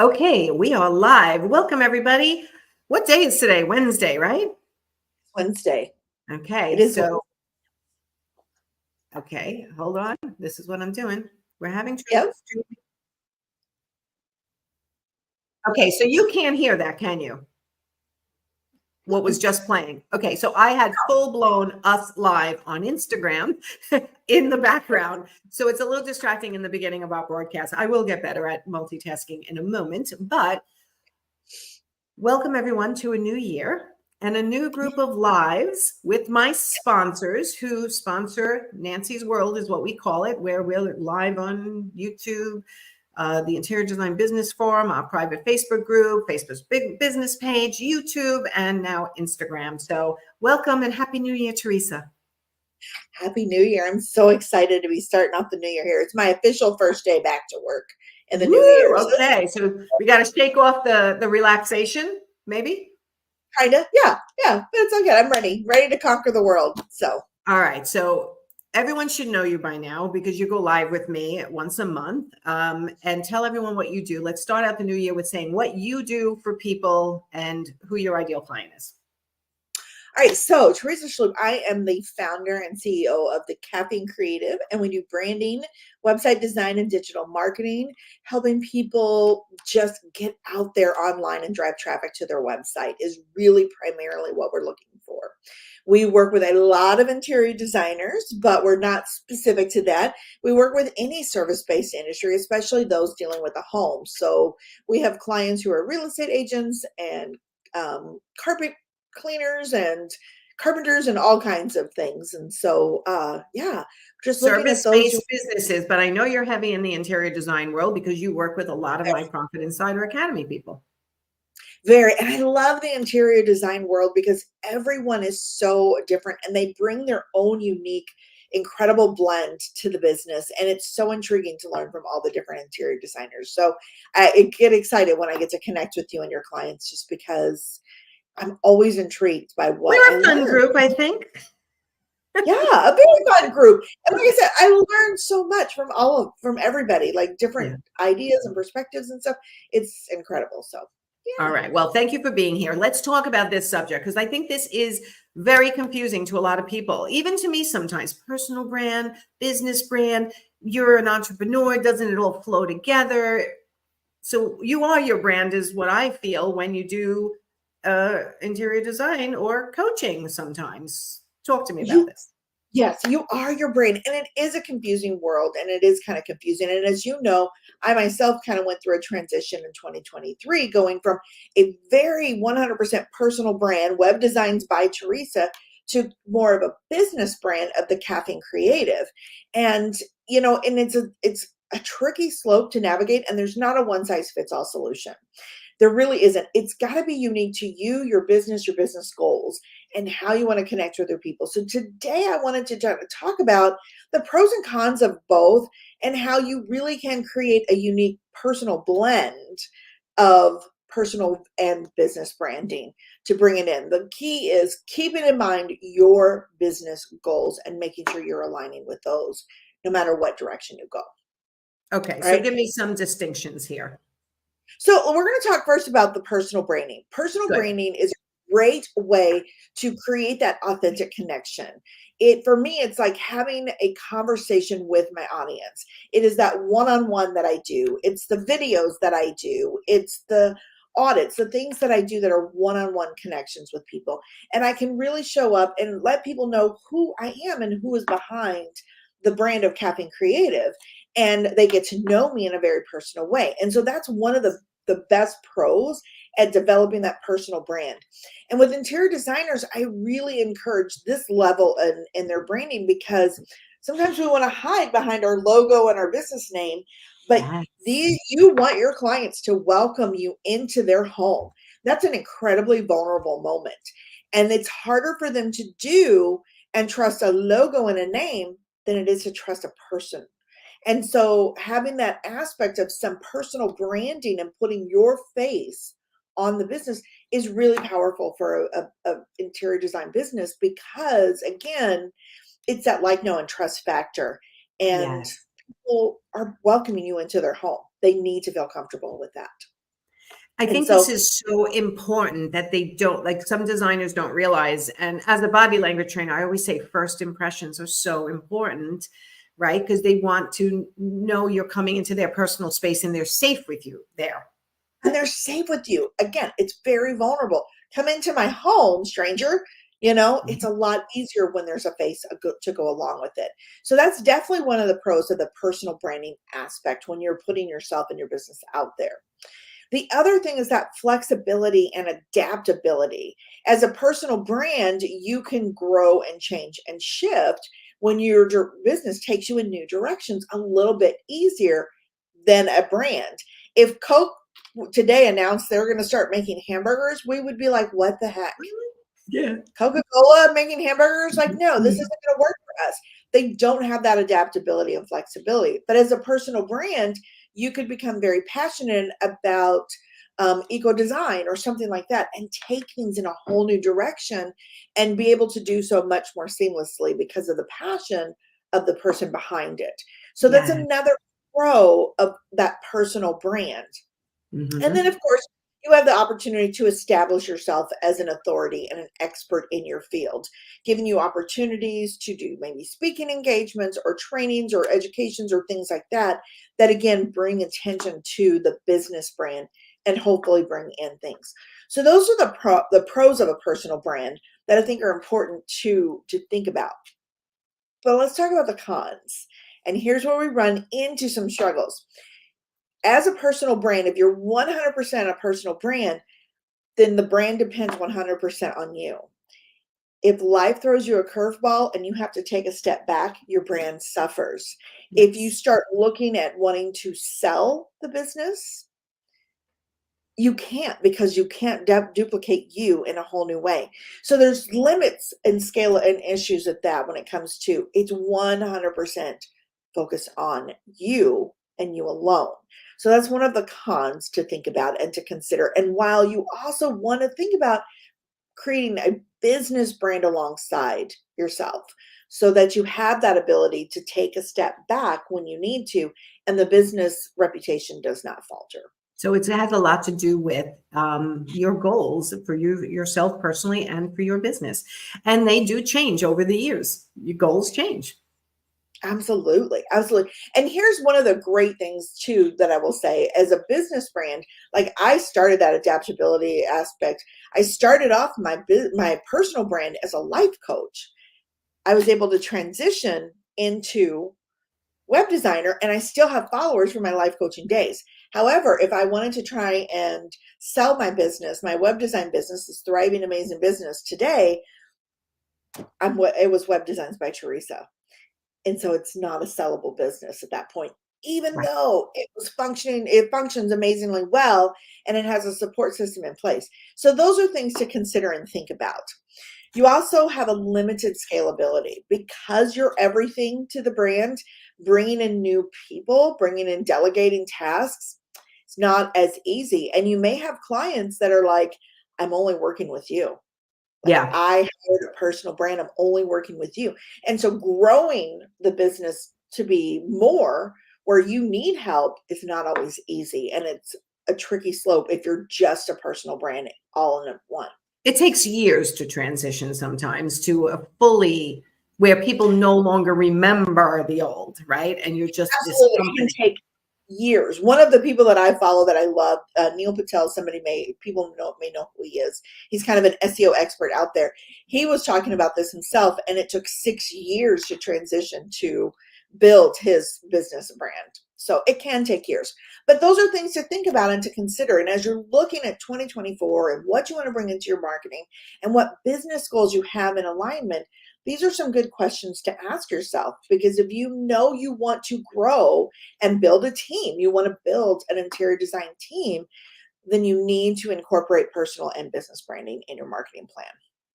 Okay, we are live. Welcome, everybody. What day is today? Wednesday, right? Wednesday. It Okay, is. okay, hold on. This is what I'm doing. We're having Yep. troubles. Okay, so you can't hear that, can you? What was just playing? Okay, so I had full blown us live on Instagram in the background. So it's a little distracting in the beginning of our broadcast. I will get better at multitasking in a moment, but welcome everyone to a new year and a new group of lives with my sponsors who sponsor Nancy's World is what we call it, where we're live on YouTube, the Interior Design Business Forum, our private Facebook group, Facebook's big business page, YouTube, and now Instagram. So welcome and Happy New Year, Teresa. Happy New Year. I'm so excited to be starting off the new year here. It's my official first day back to work in the new Woo! year. So Okay, so we got to shake off the relaxation, maybe. kind of, yeah, but it's okay. I'm ready to conquer the world. So, All right. So everyone should know you by now because you go live with me once a month and tell everyone what you do. Let's start out the new year with saying what you do for people and who your ideal client is. all right. So, Teresa Schlup, I am the founder and CEO of the Caffeine Creative, and we do branding, website design, and digital marketing, helping people just get out there online and drive traffic to their website is really primarily what we're looking for. We work with a lot of interior designers, but we're not specific to that. We work with any service-based industry, especially those dealing with a home. So we have clients who are real estate agents and carpet cleaners and carpenters and all kinds of things. And so, just looking at those. Service-based businesses, but I know you're heavy in the interior design world because you work with a lot of my Profit Insider Academy people. Very, and I love the interior design world because everyone is so different and they bring their own unique, incredible blend to the business. And it's so intriguing to learn from all the different interior designers. So I get excited when I get to connect with you and your clients just because I'm always intrigued by what I We're a fun learn. group, I think. Yeah, a very fun group. And like I said, I learned so much from everybody, like different Yeah. ideas and perspectives and stuff. It's incredible. So All yeah. right. Well, thank you for being here. Let's talk about this subject because I think this is very confusing to a lot of people, even to me sometimes. Personal brand, business brand, you're an entrepreneur, doesn't it all flow together? So you are your brand is what I feel when you do interior design or coaching sometimes. Talk to me about You this. Yes, you are your brain. And it is a confusing world and it is kind of confusing. And as you know, I myself kind of went through a transition in 2023, going from a very 100% personal brand, Web Designs by Teresa, to more of a business brand of the Caffeine Creative. And, and it's a tricky slope to navigate, and there's not a one size fits all solution. There really isn't. It's got to be unique to you, your business goals, and how you want to connect with other people. So today I wanted to talk about the pros and cons of both and how you really can create a unique personal blend of personal and business branding to bring it in. The key is keeping in mind your business goals and making sure you're aligning with those no matter what direction you go. Okay. So Right. give me some distinctions here. So we're going to talk first about the personal branding. Personal Good. branding is a great way to create that authentic connection. It for me, it's like having a conversation with my audience. It is that one-on-one that I do. It's the videos that I do. It's the audits, the things that I do that are one-on-one connections with people. And I can really show up and let people know who I am and who is behind the brand of Caffeine Creative, and they get to know me in a very personal way. And so that's one of the best pros at developing that personal brand. And with interior designers, I really encourage this level in their branding because sometimes we want to hide behind our logo and our business name, but Yes. you want your clients to welcome you into their home. That's an incredibly vulnerable moment. And it's harder for them to do and trust a logo and a name than it is to trust a person. And so having that aspect of some personal branding and putting your face on the business is really powerful for a interior design business because again, it's that like, know, and trust factor. And Yes. people are welcoming you into their home. They need to feel comfortable with that. I And think so this is so important that they don't, like, some designers don't realize. And as a body language trainer, I always say first impressions are so important, right? Because they want to know you're coming into their personal space and they're safe with you there. and they're safe with you. Again, it's very vulnerable. Come into my home, stranger. It's a lot easier when there's a face to go along with it. So that's definitely one of the pros of the personal branding aspect when you're putting yourself and your business out there. The other thing is that flexibility and adaptability. As a personal brand, you can grow and change and shift when your business takes you in new directions a little bit easier than a brand. If Coke today announced they're going to start making hamburgers, we would be like, what the heck? Yeah. Coca-Cola making hamburgers? Like, no, this Mhm. isn't going to work for us. They don't have that adaptability and flexibility. But as a personal brand, you could become very passionate about eco design or something like that and take things in a whole new direction and be able to do so much more seamlessly because of the passion of the person behind it. So that's Yeah. another pro of that personal brand. And then, Mhm. of course, you have the opportunity to establish yourself as an authority and an expert in your field, giving you opportunities to do maybe speaking engagements or trainings or educations or things like that, that again bring attention to the business brand and hopefully bring in things. So those are the pros of a personal brand that I think are important to think about. But let's talk about the cons. And here's where we run into some struggles. As a personal brand, if you're 100% a personal brand, then the brand depends 100% on you. If life throws you a curveball and you have to take a step back, your brand suffers. If you Yes. start looking at wanting to sell the business, you can't, because you can't duplicate you in a whole new way. So there's limits and scale and issues at that when it comes to it's 100% focused on you and you alone. So that's one of the cons to think about and to consider. And while you also want to think about creating a business brand alongside yourself so that you have that ability to take a step back when you need to and the business reputation does not falter. So it has a lot to do with your goals for you yourself personally and for your business, and they do change over the years. Your goals change. Absolutely, absolutely. And here's one of the great things too that I will say as a business brand, like I started that adaptability aspect. I started off my personal brand as a life coach. I was able to transition into web designer and I still have followers from my life coaching days. However, if I wanted to try and sell my business, my web design business is thriving, amazing business today. It was Web Designs by Teresa. And so it's not a sellable business at that point, even Right. though it functions amazingly well and it has a support system in place. So those are things to consider and think about. You also have a limited scalability because you're everything to the brand, bringing in new people, bringing in delegating tasks. It's not as easy. And you may have clients that are like, I'm only working with you. Like Yeah. I hired a personal brand. I'm only working with you. And so growing the business to be more where you need help is not always easy. And it's a tricky slope if you're just a personal brand all in one. It takes years to transition sometimes to a fully where people no longer remember the old, right? And you're just this Absolutely. It can company. take years. One of the people that I follow that I love, Neil Patel, people may know who he is. He's kind of an SEO expert out there. He was talking about this himself, and it took 6 years to transition to build his business brand. So it can take years. But those are things to think about and to consider. And as you're looking at 2024 and what you want to bring into your marketing and what business goals you have in alignment, these are some good questions to ask yourself, because if you know you want to grow and build a team, you want to build an interior design team, then you need to incorporate personal and business branding in your marketing plan.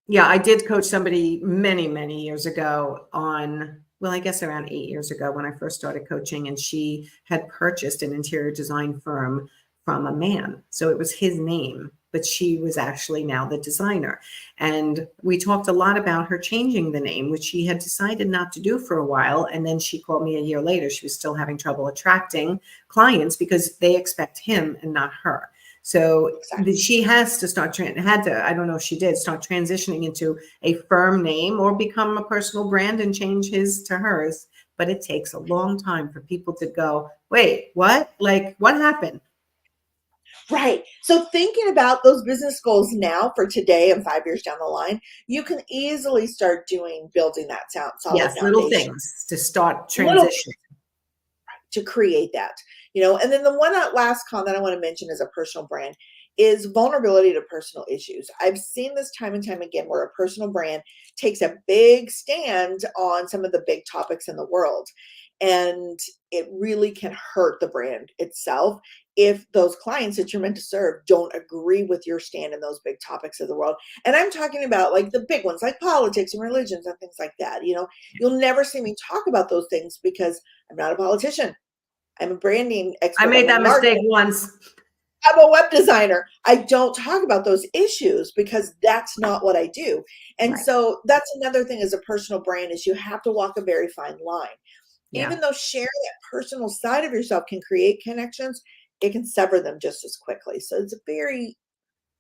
Yeah, I did coach somebody many, many years ago on, well, I guess around 8 years ago when I first started coaching, and she had purchased an interior design firm from a man. So it was his name, but she was actually now the designer. And we talked a lot about her changing the name, which she had decided not to do for a while. And then she called me a year later. She was still having trouble attracting clients because they expect him and not her. So Exactly. she has to start, had to, I don't know if she did, start transitioning into a firm name or become a personal brand and change his to hers. But it takes a long time for people to go, wait, what? Like, what happened? Right. So thinking about those business goals now for today and 5 years down the line, you can easily start building that solid Yes, little foundation. things to start Little transition. to create that, and then the last con that I want to mention as a personal brand is vulnerability to personal issues. I've seen this time and time again where a personal brand takes a big stand on some of the big topics in the world, and it really can hurt the brand itself if those clients that you're meant to serve don't agree with your stand in those big topics of the world. And I'm talking about like the big ones like politics and religions and things like that. You'll never see me talk about those things because I'm not a politician. I'm a branding I expert. made I'm a that mistake marketer. once. I'm a web designer. I don't talk about those issues because that's not what I do. And Right. so that's another thing as a personal brand is you have to walk a very fine line. Yeah. Even though sharing that personal side of yourself can create connections, it can sever them just as quickly. So it's a very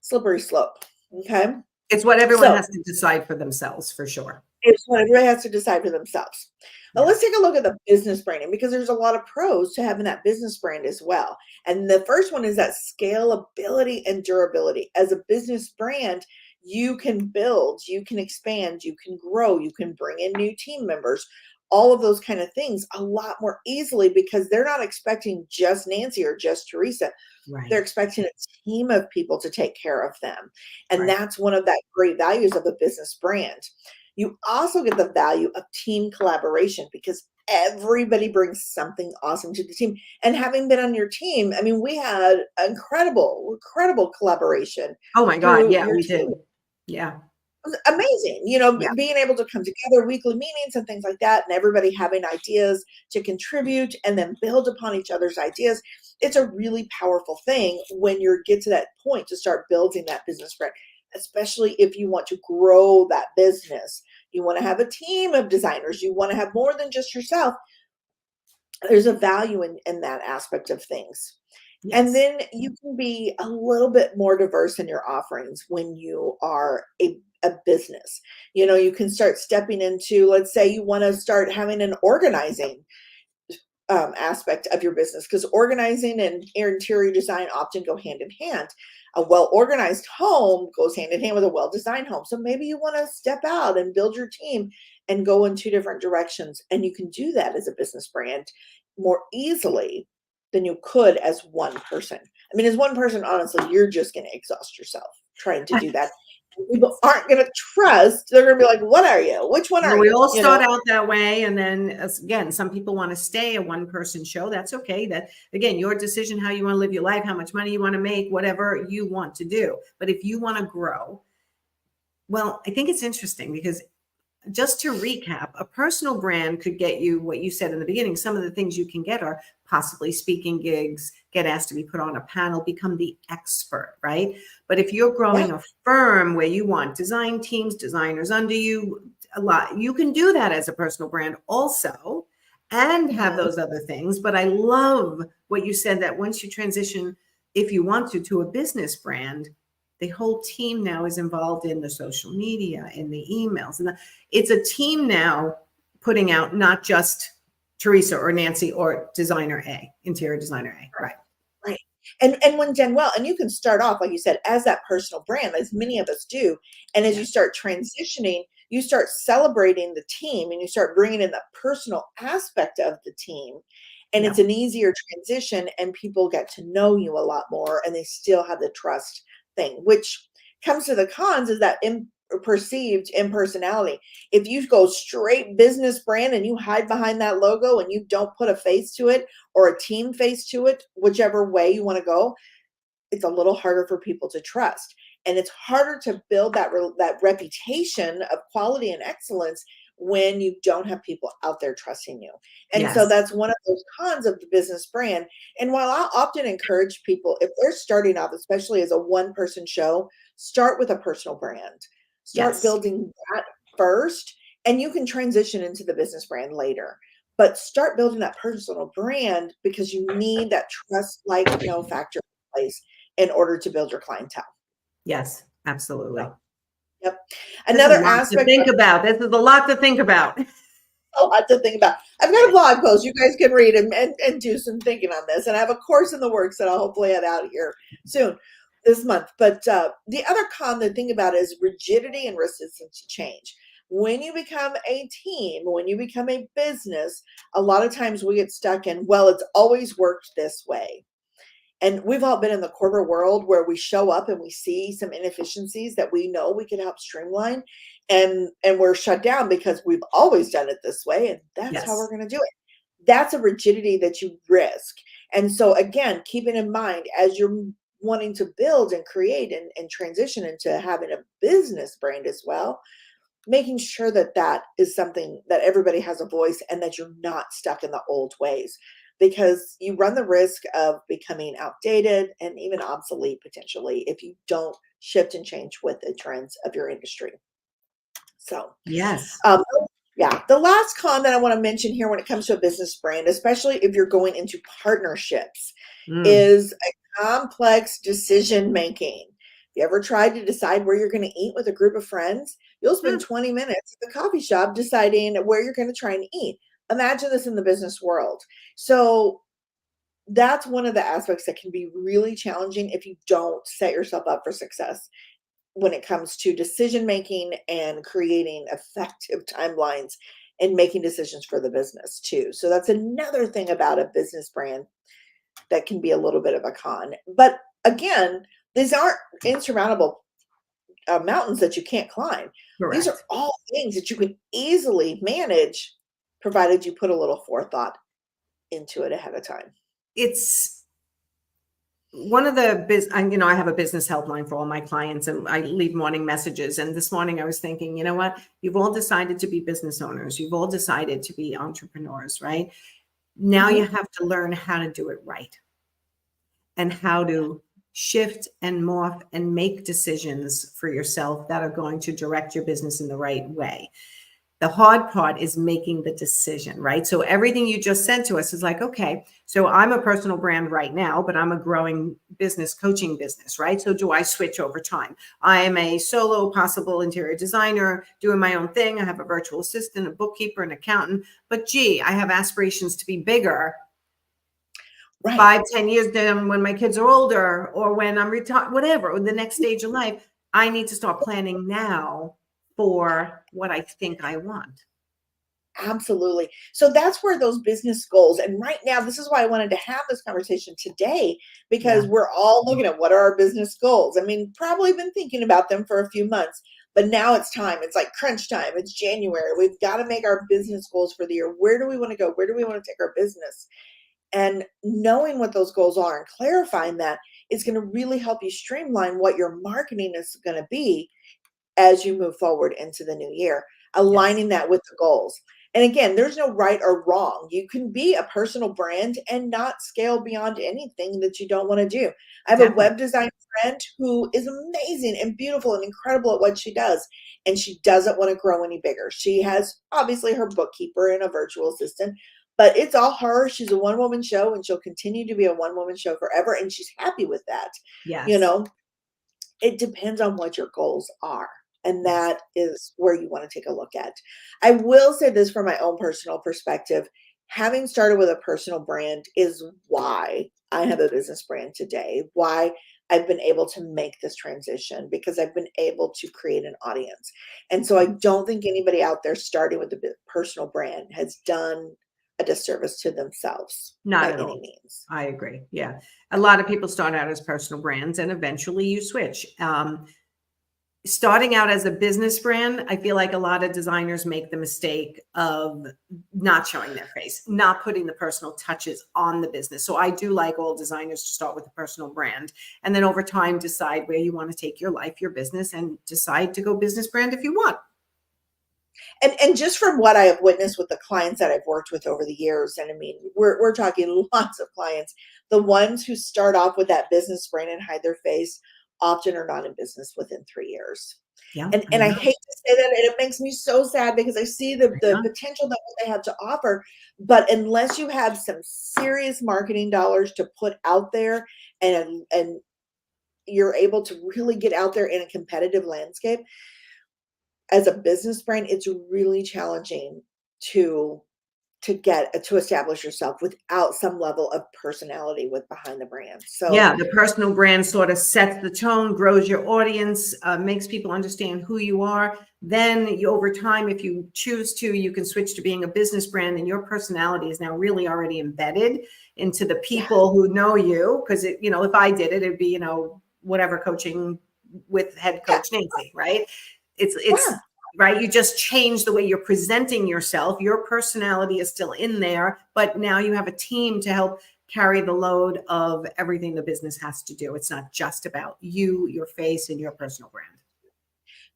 slippery slope. Okay. It's what everyone So has to decide for themselves, for sure. it's what everybody has to decide for themselves. Now Yeah. let's take a look at the business branding because there's a lot of pros to having that business brand as well. And the first one is that scalability and durability. As a business brand, you can build, you can expand, you can grow, you can bring in new team members, all of those kind of things a lot more easily because they're not expecting just Nancy or just Teresa. They're Right. expecting a team of people to take care of them. And Right. that's one of that great values of a business brand. You also get the value of team collaboration because everybody brings something awesome to the team. And having been on your team, I mean, we had incredible collaboration Oh my God. through Yeah, your we team. did. Yeah. It was amazing, Yeah. being able to come together, weekly meetings and things like that, and everybody having ideas to contribute and then build upon each other's ideas. It's a really powerful thing when you get to that point to start building that business brand, especially if you want to grow that business. You want to have a team of designers. You want to have more than just yourself. There's a value in that aspect of things. And Yes. then you can be a little bit more diverse in your offerings when you are a business. You can start stepping into, let's say you want to start having an organizing aspect of your business because organizing and interior design often go hand in hand. A well organized home goes hand in hand with a well designed home. So maybe you want to step out and build your team and go in two different directions. And you can do that as a business brand more easily than you could as one person. I mean, as one person, honestly, you're just going to exhaust yourself trying to do that. People aren't going to trust. They're going to be like, what are you? Which one Well, are we you? all start out that way. And then again, some people want to stay a one person show. That's okay. That again, your decision, how you want to live your life, how much money you want to make, whatever you want to do. But if you want to grow, well, I think it's interesting because just to recap, a personal brand could get you what you said in the beginning. Some of the things you can get are possibly speaking gigs, get asked to be put on a panel, become the expert, right? But if you're Yeah. growing a firm where you want design teams, designers under you, a lot, you can do that as a personal brand also and have Mhm. those other things. But I love what you said that once you transition, if you want to a business brand, the whole team now is involved in the social media, in the emails, and it's a team now putting out not just Teresa or Nancy or designer A, interior designer A. Right. Right. And when done well, and you can start off, like you said, as that personal brand, as many of us do. And as Yeah. you start transitioning, you start celebrating the team and you start bringing in the personal aspect of the team. And Yeah. it's an easier transition, and people get to know you a lot more, and they still have the trust thing, which comes to the cons is that perceived impersonality. If you go straight business brand and you hide behind that logo and you don't put a face to it, or a team face to it, whichever way you want to go, it's a little harder for people to trust. And it's harder to build that reputation of quality and excellence when you don't have people out there trusting you. And so Yes. that's one of those cons of the business brand. And while I often encourage people, if they're starting off, especially as a one person show, start with a personal brand. Start Yes. building that first, and you can transition into the business brand later. But start building that personal brand because you need that trust like factor in place in order to build your clientele. Yes, absolutely. So, yep. This is Another a lot to aspect think about. This is a lot to think about. a lot to think about. I've got a blog post you guys can read and do some thinking on this. And I have a course in the works that I'll hopefully have out here soon this month. But the other con to think about is rigidity and resistance to change. When you become a team, when you become a business, a lot of times we get stuck in, well, it's always worked this way. And we've all been in the corporate world where we show up and we see some inefficiencies that we know we can help streamline, and we're shut down because we've always done it this way and that's how we're Yes. going to do it. That's a rigidity that you risk. And so again, keeping in mind as you're wanting to build and create and transition into having a business brand as well, making sure that that is something that everybody has a voice and that you're not stuck in the old ways, because you run the risk of becoming outdated and even obsolete potentially if you don't shift and change with the trends of your industry. So, Yes. um, yeah, the last con that I want to mention here when it comes to a business brand, especially if you're going into partnerships, Mm. is a complex decision making. If you ever tried to decide where you're going to eat with a group of friends, you'll spend Mm. 20 minutes at the coffee shop deciding where you're going to try and eat. Imagine this in the business world. So that's one of the aspects that can be really challenging if you don't set yourself up for success when it comes to decision making and creating effective timelines and making decisions for the business too. So that's another thing about a business brand that can be a little bit of a con. But again, these aren't insurmountable mountains that you can't climb. These are Correct. all things that you can easily manage, provided you put a little forethought into it ahead of time. It's one of the I have a business helpline for all my clients and I leave morning messages. And this morning I was thinking, you know what? You've all decided to be business owners. You've all decided to be entrepreneurs, right? Now you Mhm. have to learn how to do it right and how to shift and morph and make decisions for yourself that are going to direct your business in the right way. The hard part is making the decision, right? So everything you just said to us is like, okay, so I'm a personal brand right now, but I'm a growing business coaching business, right? So do I switch over time? I am a solo possible interior designer doing my own thing. I have a virtual assistant, a bookkeeper, an accountant, but gee, I have aspirations to be bigger Right. 5, 10 years down when my kids are older or when I'm retired, whatever, the next stage of life. I need to start planning now for what I think I want. Absolutely. So that's where those business goals, and right now, this is why I wanted to have this conversation today, because Yeah. we're all looking at what are our business goals. I mean, probably been thinking about them for a few months, but now it's time. It's like crunch time. It's January. We've got to make our business goals for the year. Where do we want to go? Where do we want to take our business? And knowing what those goals are and clarifying that is going to really help you streamline what your marketing is going to be as you move forward into the new year, Yes. aligning that with the goals. And again, there's no right or wrong. You can be a personal brand and not scale beyond anything that you don't want to do. I have a Exactly. web design friend who is amazing and beautiful and incredible at what she does. And she doesn't want to grow any bigger. She has obviously her bookkeeper and a virtual assistant, but it's all her. She's a one woman show and she'll continue to be a one woman show forever. And she's happy with that. You Yes. know, it depends on what your goals are. And Yes. that is where you want to take a look at. I will say this from my own personal perspective. Having started with a personal brand is why I have a business brand today, why I've been able to make this transition, because I've been able to create an audience. And so I don't think anybody out there starting with a personal brand has done a disservice to themselves Not by at any all. means. I agree. Yeah. A lot of people start out as personal brands and eventually you switch. Starting out as a business brand, I feel like a lot of designers make the mistake of not showing their face, not putting the personal touches on the business. So I do like all designers to start with a personal brand and then over time decide where you want to take your life, your business, and decide to go business brand if you want. And just from what I have witnessed with the clients that I've worked with over the years, and I mean, we're talking lots of clients, the ones who start off with that business brand and hide their face often are not in business within 3 years. Yeah, And I I know. hate to say that, and it makes me so sad because I see I the know. potential that what they have to offer. But unless you have some serious marketing dollars to put out there and you're able to really get out there in a competitive landscape, as a business brand, it's really challenging to to establish yourself without some level of personality with behind the brand. So Yeah, the personal brand sort of sets the tone, grows your audience, makes people understand who you are. Then you, over time, if you choose to, you can switch to being a business brand, and your personality is now really already embedded into the people who know you. Because if I did it, it'd be, whatever, coaching with head yeah, coach Nancy, right? It's yeah. right. You just change the way you're presenting yourself. Your personality is still in there, but now you have a team to help carry the load of everything the business has to do. It's not just about you, your face, and your personal brand.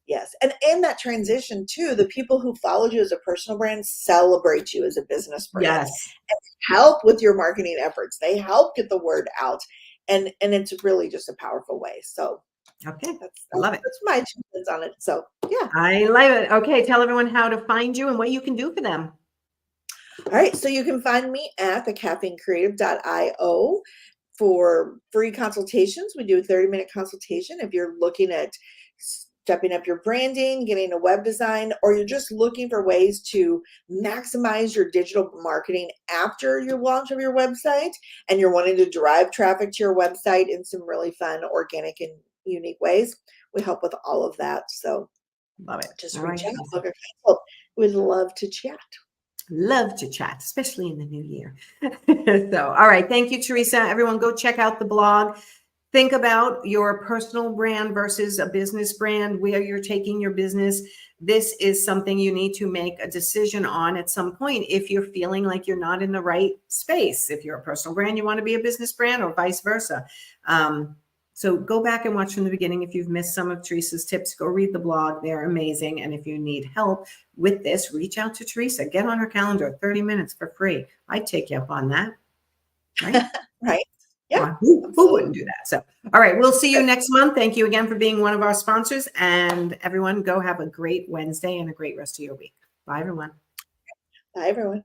Yes. And in that transition too, the people who followed you as a personal brand celebrate you as a business brand Yes. and help with your marketing efforts. They help get the word out. And it's really just a powerful way. So Okay. that's I love it. that's my 2 cents on it. So yeah. I love it. Okay. Tell everyone how to find you and what you can do for them. All right. So you can find me at thecaffeinecreative.io for free consultations. We do a 30-minute consultation if you're looking at stepping up your branding, getting a web design, or you're just looking for ways to maximize your digital marketing after your launch of your website and you're wanting to drive traffic to your website in some really fun, organic, and unique ways. We help with all of that. So Love it. just All reach right. out, book a consult. We'd love to chat. Love to chat, especially in the new year. So, all right. Thank you, Teresa. Everyone go check out the blog. Think about your personal brand versus a business brand, where you're taking your business. This is something you need to make a decision on at some point if you're feeling like you're not in the right space. If you're a personal brand, you want to be a business brand, or vice versa. So go back and watch from the beginning. If you've missed some of Teresa's tips, go read the blog. They're amazing. And if you need help with this, reach out to Teresa. Get on her calendar, 30 minutes for free. I'd take you up on that. Right? Right. Yeah. Who wouldn't do that? So, all right, we'll see you next month. Thank you again for being one of our sponsors. And everyone, go have a great Wednesday and a great rest of your week. Bye, everyone. Bye, everyone.